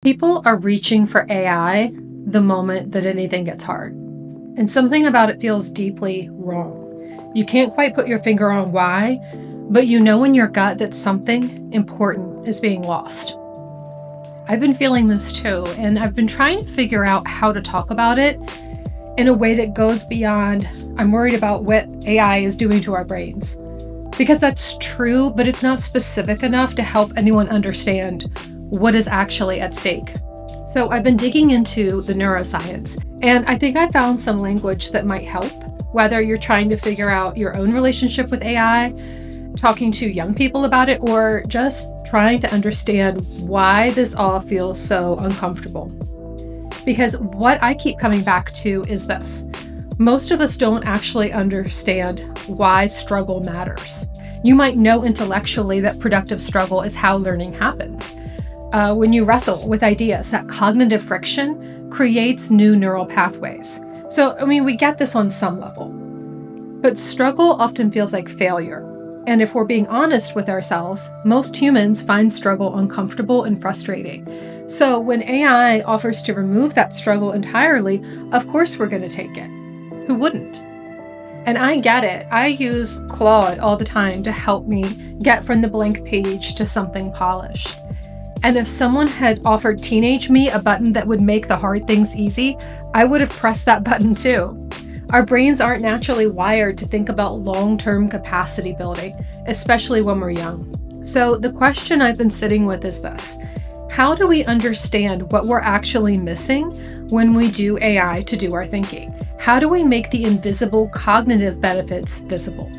People are reaching for AI the moment that anything gets hard, and something about it feels deeply wrong. You can't quite put your finger on why, but you know in your gut that something important is being lost. I've been feeling this too, and I've been trying to figure out how to talk about it in a way that goes beyond, I'm worried about what AI is doing to our brains. Because that's true, but it's not specific enough to help anyone understand what is actually at stake. So I've been digging into the neuroscience, and I think I found some language that might help, whether you're trying to figure out your own relationship with AI, talking to young people about it, or just trying to understand why this all feels so uncomfortable. Because what I keep coming back to is this. Most of us don't actually understand why struggle matters. You might know intellectually that productive struggle is how learning happens. When you wrestle with ideas, that cognitive friction creates new neural pathways. So, we get this on some level. But struggle often feels like failure. And if we're being honest with ourselves, most humans find struggle uncomfortable and frustrating. So when AI offers to remove that struggle entirely, of course we're going to take it. Who wouldn't? And I get it. I use Claude all the time to help me get from the blank page to something polished. And if someone had offered teenage me a button that would make the hard things easy, I would have pressed that button too. Our brains aren't naturally wired to think about long-term capacity building, especially when we're young. So the question I've been sitting with is this: how do we understand what we're actually missing when we do AI to do our thinking? How do we make the invisible cognitive benefits visible?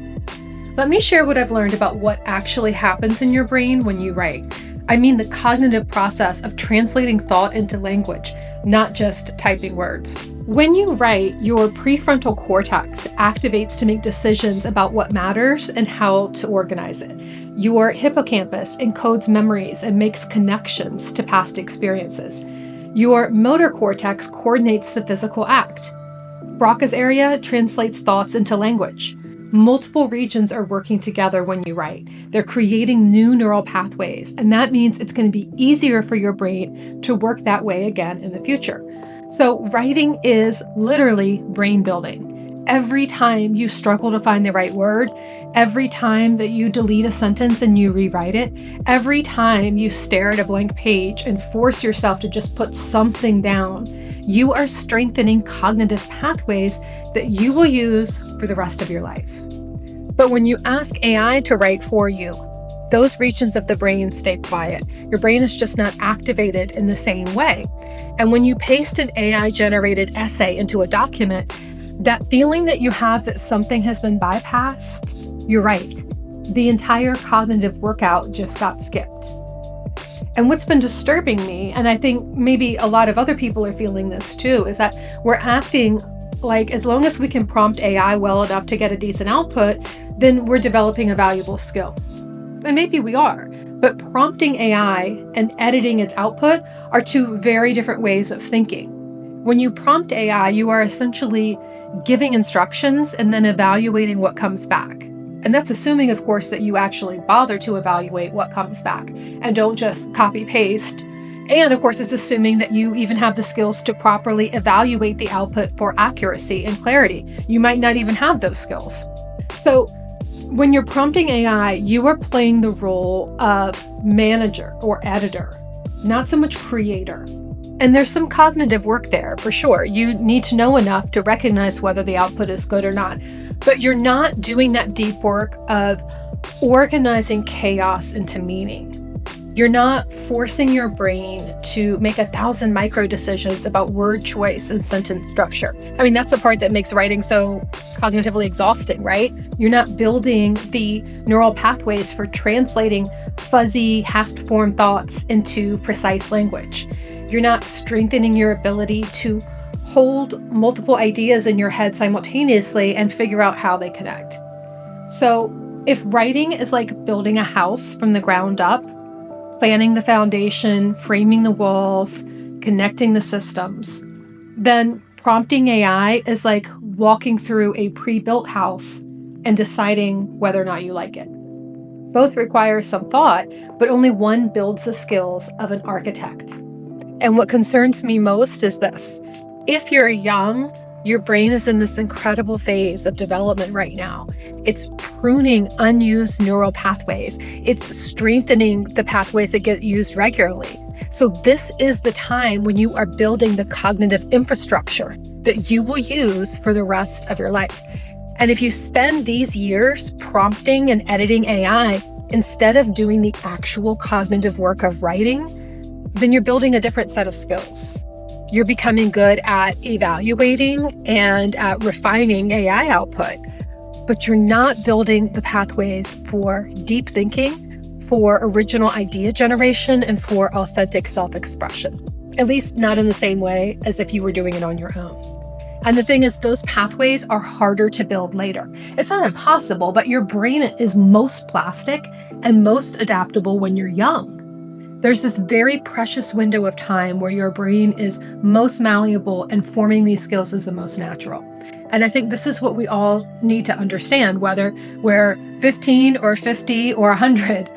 Let me share what I've learned about what actually happens in your brain when you write. I mean the cognitive process of translating thought into language, not just typing words. When you write, your prefrontal cortex activates to make decisions about what matters and how to organize it. Your hippocampus encodes memories and makes connections to past experiences. Your motor cortex coordinates the physical act. Broca's area translates thoughts into language. Multiple regions are working together when you write. They're creating new neural pathways, and that means it's going to be easier for your brain to work that way again in the future. So writing is literally brain building. Every time you struggle to find the right word, every time that you delete a sentence and you rewrite it, every time you stare at a blank page and force yourself to just put something down, you are strengthening cognitive pathways that you will use for the rest of your life. But when you ask AI to write for you, those regions of the brain stay quiet. Your brain is just not activated in the same way. And when you paste an AI-generated essay into a document, that feeling that you have that something has been bypassed, you're right. The entire cognitive workout just got skipped. And what's been disturbing me, and I think maybe a lot of other people are feeling this too, is that we're acting like as long as we can prompt AI well enough to get a decent output, then we're developing a valuable skill. And maybe we are, but prompting AI and editing its output are two very different ways of thinking. When you prompt AI, you are essentially giving instructions and then evaluating what comes back. And that's assuming, of course, that you actually bother to evaluate what comes back and don't just copy paste. And of course, it's assuming that you even have the skills to properly evaluate the output for accuracy and clarity. You might not even have those skills. So when you're prompting AI, you are playing the role of manager or editor, not so much creator. And there's some cognitive work there for sure. You need to know enough to recognize whether the output is good or not. But you're not doing that deep work of organizing chaos into meaning. You're not forcing your brain to make 1,000 micro decisions about word choice and sentence structure. That's the part that makes writing so cognitively exhausting, right? You're not building the neural pathways for translating fuzzy, half-formed thoughts into precise language. You're not strengthening your ability to hold multiple ideas in your head simultaneously and figure out how they connect. So if writing is like building a house from the ground up, planning the foundation, framing the walls, connecting the systems, then prompting AI is like walking through a pre-built house and deciding whether or not you like it. Both require some thought, but only one builds the skills of an architect. And what concerns me most is this. If you're young, your brain is in this incredible phase of development right now. It's pruning unused neural pathways. It's strengthening the pathways that get used regularly. So this is the time when you are building the cognitive infrastructure that you will use for the rest of your life. And if you spend these years prompting and editing AI instead of doing the actual cognitive work of writing, then you're building a different set of skills. You're becoming good at evaluating and at refining AI output, but you're not building the pathways for deep thinking, for original idea generation, and for authentic self-expression, at least not in the same way as if you were doing it on your own. And the thing is, those pathways are harder to build later. It's not impossible, but your brain is most plastic and most adaptable when you're young. There's this very precious window of time where your brain is most malleable and forming these skills is the most natural. And I think this is what we all need to understand, whether we're 15 or 50 or 100.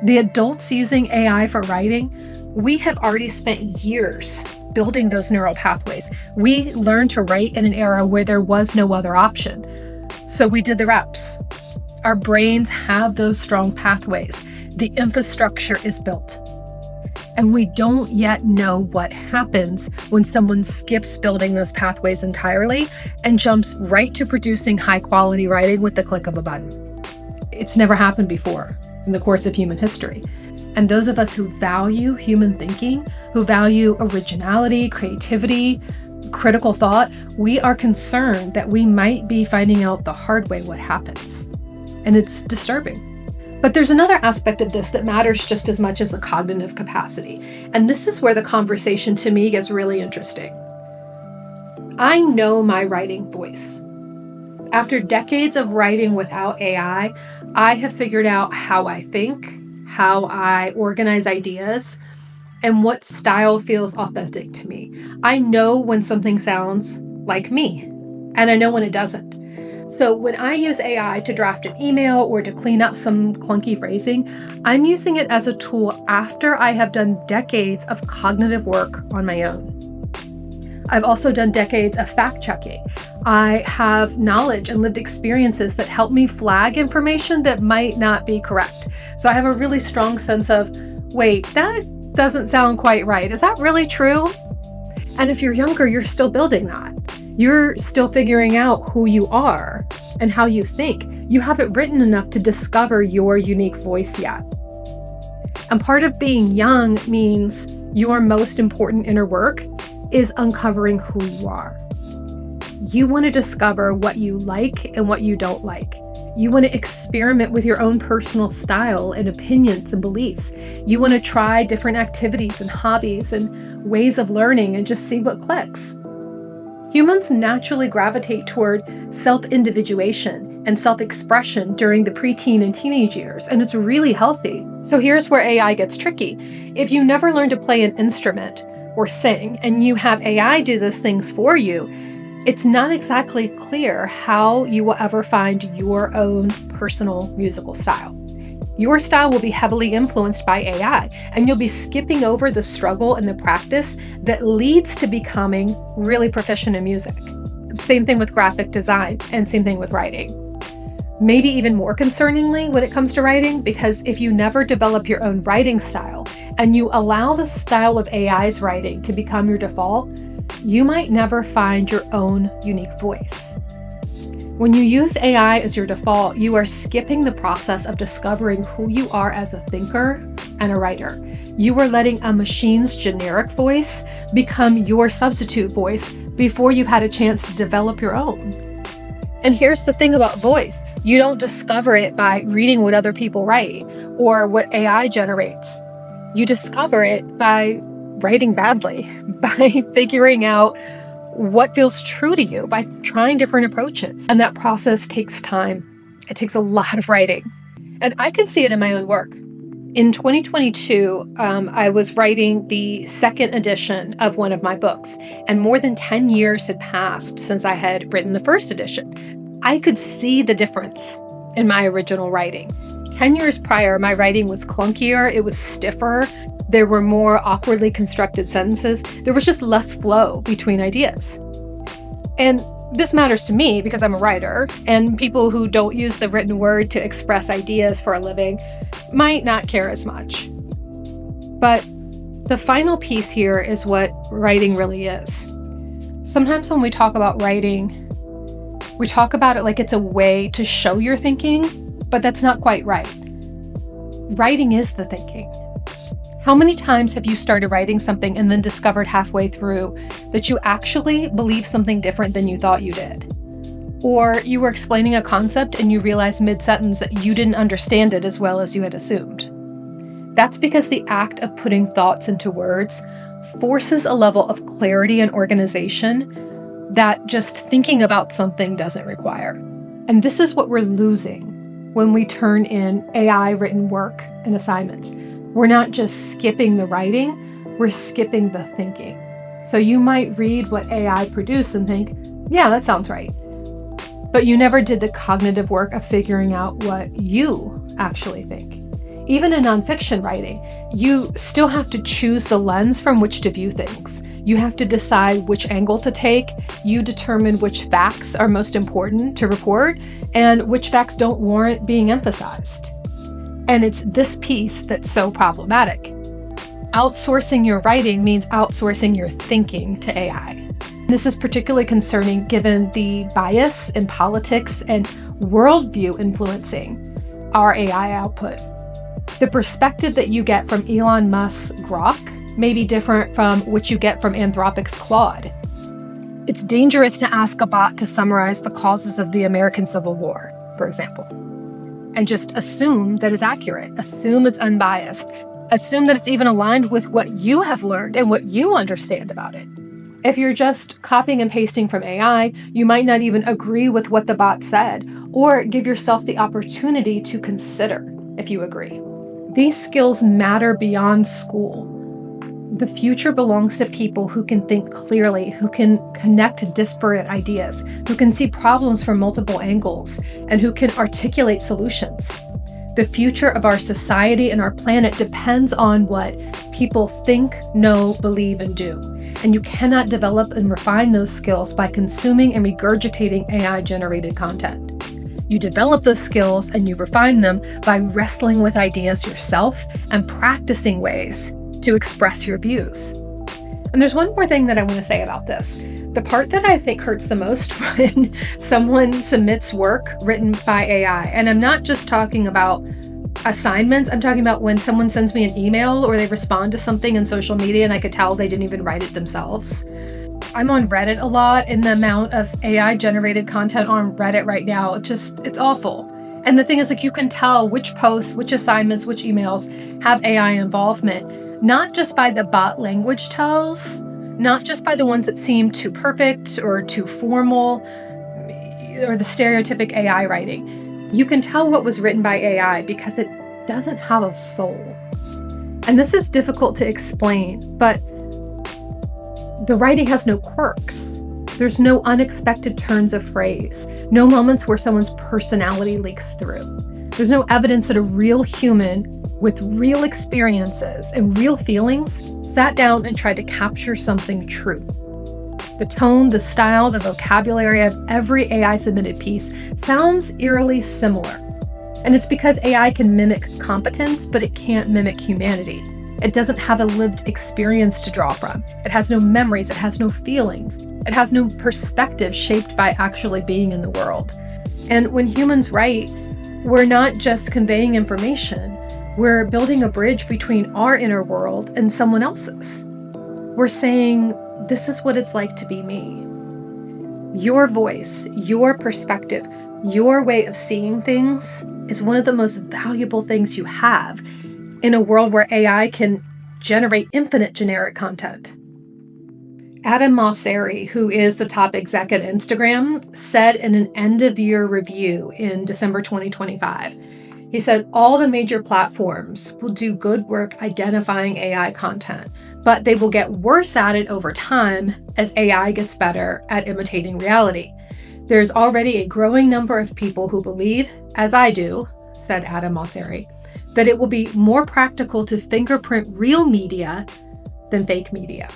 The adults using AI for writing, we have already spent years building those neural pathways. We learned to write in an era where there was no other option. So we did the reps. Our brains have those strong pathways. The infrastructure is built. And we don't yet know what happens when someone skips building those pathways entirely and jumps right to producing high quality writing with the click of a button. It's never happened before in the course of human history. And those of us who value human thinking, who value originality, creativity, critical thought, we are concerned that we might be finding out the hard way what happens. And it's disturbing. But there's another aspect of this that matters just as much as the cognitive capacity. And this is where the conversation to me gets really interesting. I know my writing voice. After decades of writing without AI, I have figured out how I think, how I organize ideas, and what style feels authentic to me. I know when something sounds like me, and I know when it doesn't. So when I use AI to draft an email or to clean up some clunky phrasing, I'm using it as a tool after I have done decades of cognitive work on my own. I've also done decades of fact-checking. I have knowledge and lived experiences that help me flag information that might not be correct. So I have a really strong sense of, wait, that doesn't sound quite right. Is that really true? And if you're younger, you're still building that. You're still figuring out who you are and how you think. You haven't written enough to discover your unique voice yet. And part of being young means your most important inner work is uncovering who you are. You want to discover what you like and what you don't like. You want to experiment with your own personal style and opinions and beliefs. You want to try different activities and hobbies and ways of learning and just see what clicks. Humans naturally gravitate toward self-individuation and self-expression during the preteen and teenage years, and it's really healthy. So here's where AI gets tricky. If you never learn to play an instrument or sing, and you have AI do those things for you, it's not exactly clear how you will ever find your own personal musical style. Your style will be heavily influenced by AI, and you'll be skipping over the struggle and the practice that leads to becoming really proficient in music. Same thing with graphic design, and same thing with writing. Maybe even more concerningly when it comes to writing, because if you never develop your own writing style and you allow the style of AI's writing to become your default, you might never find your own unique voice. When you use AI as your default, you are skipping the process of discovering who you are as a thinker and a writer. You are letting a machine's generic voice become your substitute voice before you've had a chance to develop your own. And here's the thing about voice. You don't discover it by reading what other people write or what AI generates. You discover it by writing badly, by figuring out what feels true to you, by trying different approaches. And that process takes time. It takes a lot of writing. And I can see it in my own work. In 2022, I was writing the second edition of one of my books, and more than 10 years had passed since I had written the first edition. I could see the difference in my original writing. 10 years prior, my writing was clunkier, it was stiffer, there were more awkwardly constructed sentences, there was just less flow between ideas. And this matters to me because I'm a writer, and people who don't use the written word to express ideas for a living might not care as much. But the final piece here is what writing really is. Sometimes when we talk about writing, we talk about it like it's a way to show your thinking, but that's not quite right. Writing is the thinking. How many times have you started writing something and then discovered halfway through that you actually believe something different than you thought you did? Or you were explaining a concept and you realized mid-sentence that you didn't understand it as well as you had assumed. That's because the act of putting thoughts into words forces a level of clarity and organization that just thinking about something doesn't require. And this is what we're losing when we turn in AI written work and assignments. We're not just skipping the writing, we're skipping the thinking. So you might read what AI produced and think, yeah, that sounds right. But you never did the cognitive work of figuring out what you actually think. Even in nonfiction writing, you still have to choose the lens from which to view things. You have to decide which angle to take. You determine which facts are most important to report and which facts don't warrant being emphasized. And it's this piece that's so problematic. Outsourcing your writing means outsourcing your thinking to AI. This is particularly concerning given the bias in politics and worldview influencing our AI output. The perspective that you get from Elon Musk's Grok may be different from what you get from Anthropic's Claude. It's dangerous to ask a bot to summarize the causes of the American Civil War, for example, and just assume that it's accurate, assume it's unbiased, assume that it's even aligned with what you have learned and what you understand about it. If you're just copying and pasting from AI, you might not even agree with what the bot said, or give yourself the opportunity to consider if you agree. These skills matter beyond school. The future belongs to people who can think clearly, who can connect disparate ideas, who can see problems from multiple angles, and who can articulate solutions. The future of our society and our planet depends on what people think, know, believe, and do. And you cannot develop and refine those skills by consuming and regurgitating AI-generated content. You develop those skills and you refine them by wrestling with ideas yourself and practicing ways to express your views. And there's one more thing that I want to say about this. The part that I think hurts the most when someone submits work written by AI, and I'm not just talking about assignments, I'm talking about when someone sends me an email or they respond to something in social media and I could tell they didn't even write it themselves. I'm on Reddit a lot, and the amount of AI generated content on Reddit right now, it's awful. And the thing is, like, you can tell which posts, which assignments, which emails have AI involvement, not just by the bot language tells, not just by the ones that seem too perfect or too formal, or the stereotypic AI writing. You can tell what was written by AI because it doesn't have a soul. And this is difficult to explain, but the writing has no quirks. There's no unexpected turns of phrase, no moments where someone's personality leaks through. There's no evidence that a real human with real experiences and real feelings sat down and tried to capture something true. The tone, the style, the vocabulary of every AI submitted piece sounds eerily similar. And it's because AI can mimic competence, but it can't mimic humanity. It doesn't have a lived experience to draw from. It has no memories. It has no feelings. It has no perspective shaped by actually being in the world. And when humans write, we're not just conveying information. We're building a bridge between our inner world and someone else's. We're saying, this is what it's like to be me. Your voice, your perspective, your way of seeing things is one of the most valuable things you have in a world where AI can generate infinite generic content. Adam Mosseri, who is the top exec at Instagram, said in an end-of-year review in December 2025, he said, all the major platforms will do good work identifying AI content, but they will get worse at it over time as AI gets better at imitating reality. There's already a growing number of people who believe, as I do, said Adam Mosseri, that it will be more practical to fingerprint real media than fake media.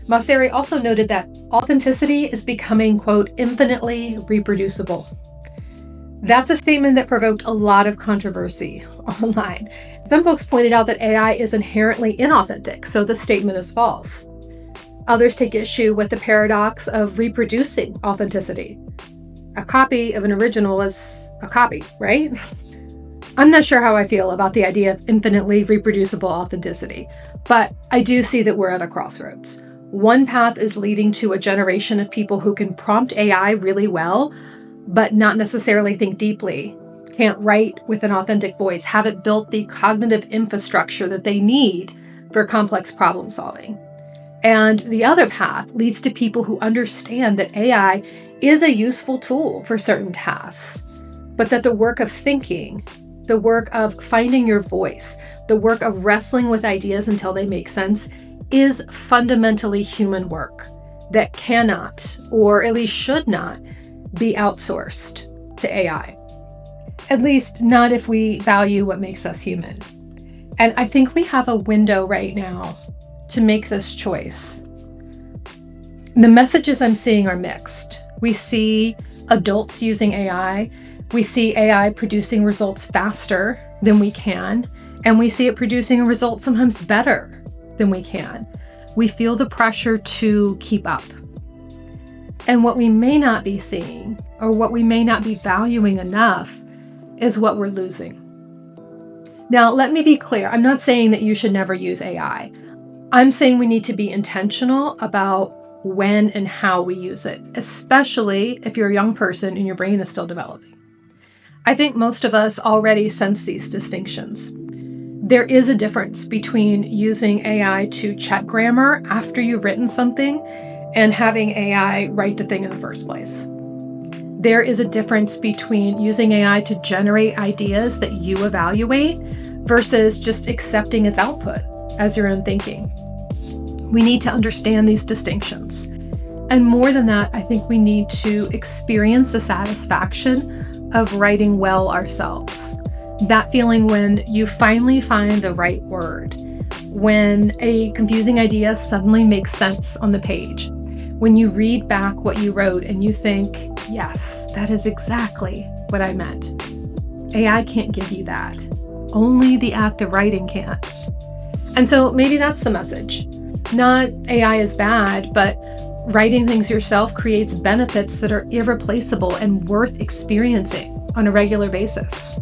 Mosseri also noted that authenticity is becoming, quote, infinitely reproducible. That's a statement that provoked a lot of controversy online. Some folks pointed out that AI is inherently inauthentic, so the statement is false. Others take issue with the paradox of reproducing authenticity. A copy of an original is a copy, right? I'm not sure how I feel about the idea of infinitely reproducible authenticity, but I do see that we're at a crossroads. One path is leading to a generation of people who can prompt AI really well, but not necessarily think deeply, can't write with an authentic voice, haven't built the cognitive infrastructure that they need for complex problem solving. And the other path leads to people who understand that AI is a useful tool for certain tasks, but that the work of thinking, the work of finding your voice, the work of wrestling with ideas until they make sense is fundamentally human work that cannot, or at least should not, be outsourced to AI. At least not if we value what makes us human. And I think we have a window right now to make this choice. The messages I'm seeing are mixed. We see adults using AI. We see AI producing results faster than we can. And we see it producing a result sometimes better than we can. We feel the pressure to keep up. And what we may not be seeing, or what we may not be valuing enough, is what we're losing. Now, let me be clear. I'm not saying that you should never use AI. I'm saying we need to be intentional about when and how we use it, especially if you're a young person and your brain is still developing. I think most of us already sense these distinctions. There is a difference between using AI to check grammar after you've written something and having AI write the thing in the first place. There is a difference between using AI to generate ideas that you evaluate versus just accepting its output as your own thinking. We need to understand these distinctions. And more than that, I think we need to experience the satisfaction of writing well ourselves. That feeling when you finally find the right word, when a confusing idea suddenly makes sense on the page, when you read back what you wrote and you think, yes, that is exactly what I meant. AI can't give you that. Only the act of writing can. And so maybe that's the message. Not AI is bad, but writing things yourself creates benefits that are irreplaceable and worth experiencing on a regular basis.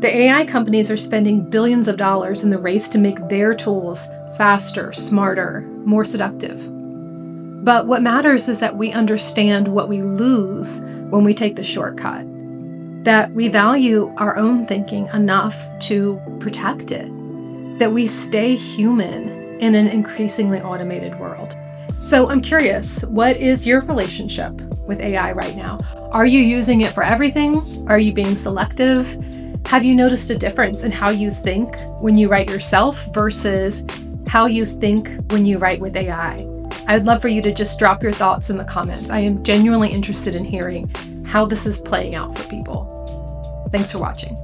The AI companies are spending billions of dollars in the race to make their tools faster, smarter, more seductive. But what matters is that we understand what we lose when we take the shortcut, that we value our own thinking enough to protect it, that we stay human in an increasingly automated world. So I'm curious, what is your relationship with AI right now? Are you using it for everything? Are you being selective? Have you noticed a difference in how you think when you write yourself versus how you think when you write with AI? I'd love for you to just drop your thoughts in the comments. I am genuinely interested in hearing how this is playing out for people. Thanks for watching.